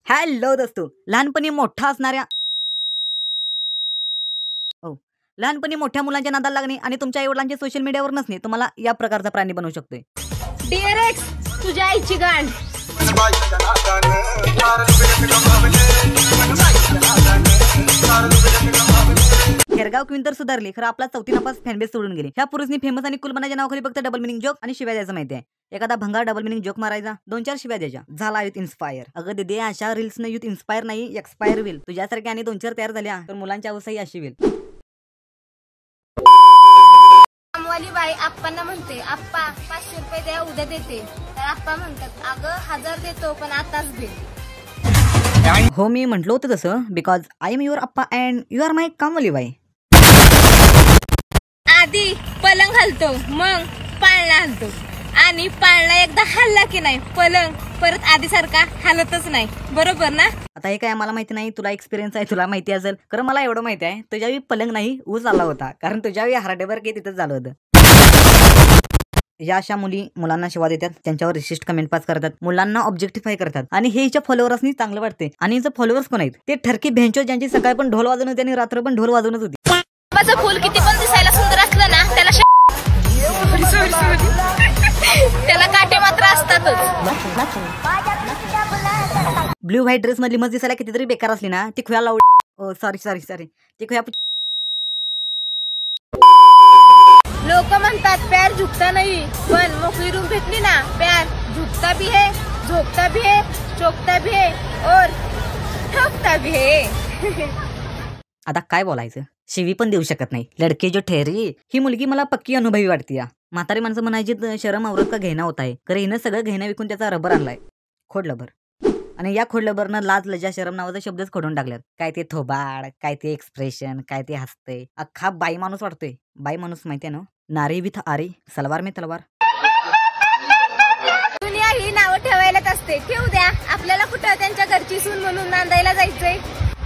Hello दोस्तो, लहानपणी मोठ्या मुलांच्या नादाला लागणे आणि तुमच्या आईवडिलांचे सोशल मीडियावर नसणे तुम्हाला या प्रकारचा प्राणी बनवू शकतोय. डिअर एक्स, तुझ्या आईची गाण. खेरगाव क्वीन तर सुधारली, खरं आपला चौथी नापास फॅनबेस सोडून गेली. ह्या पुरुषनी फेमस आणि कुल बनाच्या नावाखाली फक्त डबल मिनिंग जोक आणि शिव्या द्यायचं माहिती आहे. एखादा भंगार डबल मिनिंग जोक मारायचा, 2-4 शिव्या द्यायच्या, झाला युथ इन्स्पायर. अगं दिदे, अशा रील्स न युथ इन्स्पायर नाही एक्सपायर होईल. तुझ्यासारख्या आणि 2-4 तयार झाल्या तर मुलांच्या अवस्थाही अशी होईल. कामवाली बाई आप्पांना म्हणते, आप्पा 500 रुपये द्या, उद्या देते. तर आप्पा म्हणतात, अगं 1000 देतो पण आताच दे. हो, मी म्हटलं होतं तसं, बिकॉज आय एम युअर अप्पा अँड यू आर माय कामवाली बाई. आधी पलंग हलतो, मग पाळणा हलतो, आणि पाळणा एकदा हल्ला की नाही पलंग परत आधी सारखा हलतच नाही. बरोबर ना? आता हे काय मला माहिती नाही, तुला एक्सपिरियन्स आहे, तुला माहिती असेल. खरं मला एवढं माहिती आहे, तुझ्यावेळी पलंग नाही ऊस आला होता, कारण तुझ्यावेळी हार्डेवर की तिथंच झालं होतं. या अशा मुलांना शिवा देतात, त्यांच्यावर रिसिस्ट कमेंट पास करतात, मुलांना ऑब्जेक्टिफाय करतात, आणि हे हिच्या फॉलोअर्सनी चांगलं वाटते. आणि हिचं फॉलोअर्स कोण आहेत? ते ठरकी भेंचो ज्यांची सकाळ पण ढोल वाजवून होती आणि रात्र पण ढोल वाजवूनच होती. माझं फुल किती पण दिसायला सुंदर असलं ना, त्याला काटे मात्र असतातच. ब्ल्यू व्हाईट ड्रेस मधली मस्त दिसायला कितीतरी बेकार असली ना, ती खुया लावड. सॉरी ती खुया. लोक म्हणतात प्यार झुकता नाही, पण मोकळी रूम भेटली ना, प्यार झुकता भी है, झोकता भी है, चोकता भी है और ठोकता भी है. आता काय बोलायचं, शिवी पण देऊ शकत नाही. लडके जो ठेरी, ही मुलगी मला पक्की अनुभवी वाटते. म्हातारी माणसं म्हणायची शरम औरत का घेणं होत आहे, खरं हिनं सगळं घेणं विकून त्याचा रबर आणलाय, खोडलबर. आणि या खोडलबरनं लाज लज्जा शरम नावाचा शब्दच खोडून टाकल्यात. काय ते थोबाड, काय ते एक्सप्रेशन, काय ते हसते, अख्खा बाई माणूस वाटतोय. बाई माणूस माहितीये ना, नारी विथ आरी, सलवार में तलवार. दुनिया ही नावं ठेवायलाच असते, ठेवू द्या. आपल्याला कुठं त्यांच्या घरची सून म्हणून नांदायला जायचंय.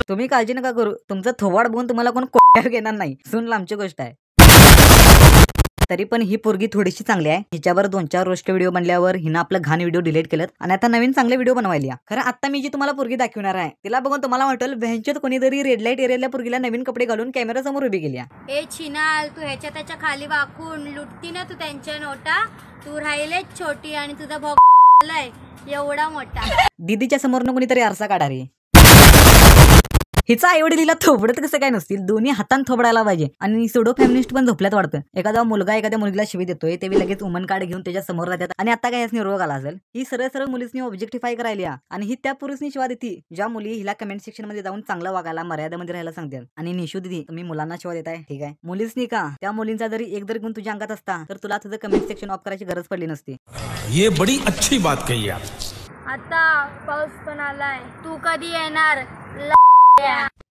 तुम्ही काळजी नका करू, तुमचं थोबाड बघून तुम्हाला कोण कोट्यावर घेणार नाही. सून लांबची गोष्ट आहे. तरी पण ही पोरगी थोडीशी चांगली आहे. हिच्यावर 2-4 रोस्ट व्हिडिओ बनल्यावर हिनं आपलं घाण व्हिडिओ डिलीट केलं आणि आता नवीन चांगले व्हिडिओ बनवायली. खरं आता मी जी तुम्हाला पोरगी दाखवणार आहे, तिला बघून तुम्हाला वाटेल भ्यांच्यात कोणीतरी रेड लाईट एरियाला पोरगीला नवीन कपडे घालून कॅमेरा समोर उभी केली. ए छिनाल, तू ह्याच्या त्याच्या खाली वाकून लुटती ना तू त्यांच्या नोटा. तू राहिलेच छोटी आणि तुझा भोग एवढा मोठा. दीदीच्या समोर कोणीतरी आरसा काढा रे. हिचा आईवडील हिला थोबडत कसं काय नसतील, दोन्ही हातान थोबडायला पाहिजे. आणि सुडो फेमिनिस्ट पण झोपल्यात वाटतं. एखादा मुलगा एखाद्या मुलीला शिवी देतोय, ते लगेच वुमन कार्ड घेऊन त्याच्या समोर राहतात. आणि आता काय यासनी रोग आला असेल, ही सरळ मुलीसनी ऑब्जेक्टिफाय करायली आणि ही त्या पुरुषनी शिवा देती ज्या मुली हिला कमेंट सेक्शन मध्ये जाऊन चांगलं वागायला, मर्यादेमध्ये राहायला सांगतात. आणि निशू दिदी, तुम्ही मुलांना शिवा देताय ठीक आहे, मुलीसनी का त्या मुलींचा जरी एक जरी गुण तुझ्या अंगात असता तर तुला तुझं कमेंट सेक्शन ऑफ करायची गरज पडली नसती. ये बडी अच्छी बात कही आप. आता पाऊस पण आलाय, तू कधी येणार?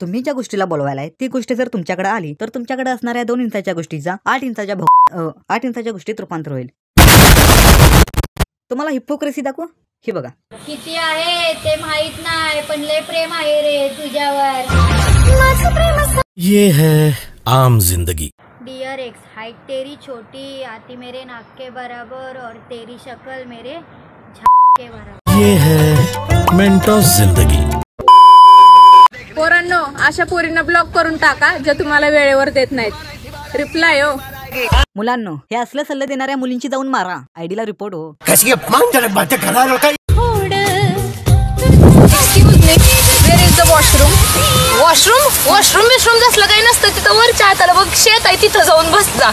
तुम्ही ज्या गोष्टीला बोलवायलाय ती गोष्ट जर तुमच्याकडे आली तर तुमच्याकडे असणाऱ्या 2 इंचाच्या गोष्टीचा 8 इंचाच्या गोष्टीत रूपांतर होईल. तुम्हाला हिपोक्रेसी दाखवू, ही बघा. किती आहे ते माहित नाही, पण लय प्रेम आहे रे तुझ्यावर. ये है आम जिंदगी. डियर एक्स, हाइट तेरी छोटी आती मेरे नाक के बराबर और तेरी शक्ल मेरे झाक के बराबर. ये है मेंटोस जिंदगी. पोरांनो, अशा पोरींना ब्लॉक करून टाका ज्या तुम्हाला वेळेवर देत नाहीत. रिप्लाय हो. मुलांनो, हे असलं सल्ले देणाऱ्या मुलींची जाऊन मारा, आयडीला रिपोर्ट हो. कैसी अपमानजनक बातें कर रहा है. Where is the washroom? Washroom असलं काही नसतं तिथं. वरच्या हाताला बघ शेत आहे, तिथं जाऊन बस जा.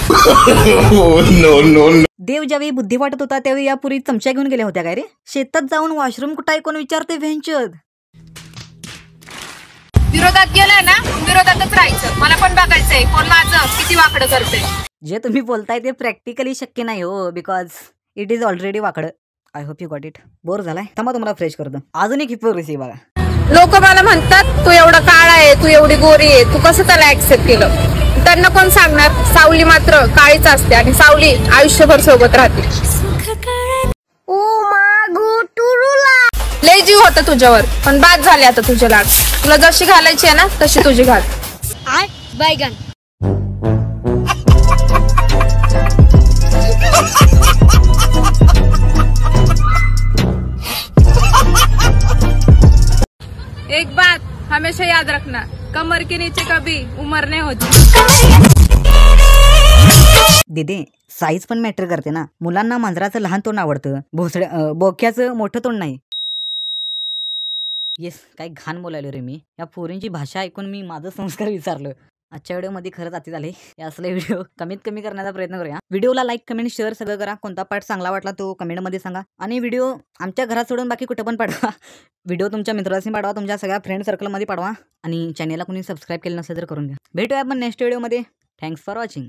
देव ज्यावेळी बुद्धी वाटत होता त्यावेळी या पुरी चमच्या घेऊन गेल्या होत्या काय रे? शेतात जाऊन वॉशरूम कुठं आहे कोण विचारते भेंचद. विरोधात गेलाय ना, विरोधातच राहायचं. मला पण बघायचंय कोण माझं किती वाकडं करते. जे तुम्ही बोलताय ते प्रॅक्टिकली शक्य नाही हो, बिकॉज इट इज ऑलरेडी वाकडं. I hope you got it. Bore झालाय, थांबा तुम्हाला फ्रेश करतो. अजून एक हिपोक्रेसी बघा. लोक मला म्हणतात तू एवढा काळा आहे, तू एवढी गोरी आहे, तू कसं त्याला ऍक्सेप्ट केलं? त्यांना कोण सांगणार, सावली मात्र काळीच असते आणि सावली आयुष्यभर सोबत राहते. लय जीव होता तुझ्यावर, पण बाद झाले आता तुझे लाड. तुला जशी घालायची आहे ना तशी तुझी घाल. बैगन. एक बात हमेशा याद रखना, कमर के नीचे कभी उम्र नहीं होती। दिदे साईज पण मॅटर करते ना. मुलांना मांजराचं लहान तोंड आवडतं, बोक्याचं मोठं तोंड नाही. येस, काय घाण बोलायलो रे मी. या पोरींची भाषा ऐकून मी माझं संस्कार विचारलं. आजच्या व्हिडिओमध्ये खरंच अति झाले. हे असले व्हिडिओ कमीत कमी करण्याचा प्रयत्न करूया. व्हिडिओला लाईक कमेंट शेअर सगळं करा. कोणता पार्ट चांगला वाटला तो कमेंटमध्ये सांगा. आणि व्हिडिओ आमच्या घरात सोडून बाकी कुठं पण पाठवा. व्हिडिओ तुमच्या मित्रांशी पाठवा, तुमच्या सगळ्या फ्रेंड सर्कलमध्ये पाठवा. आणि चॅनेलला कोणी सबस्क्राईब केलं नसेल तर करून घ्या. भेटूया आपण नेक्स्ट व्हिडिओमध्ये. Thanks for watching.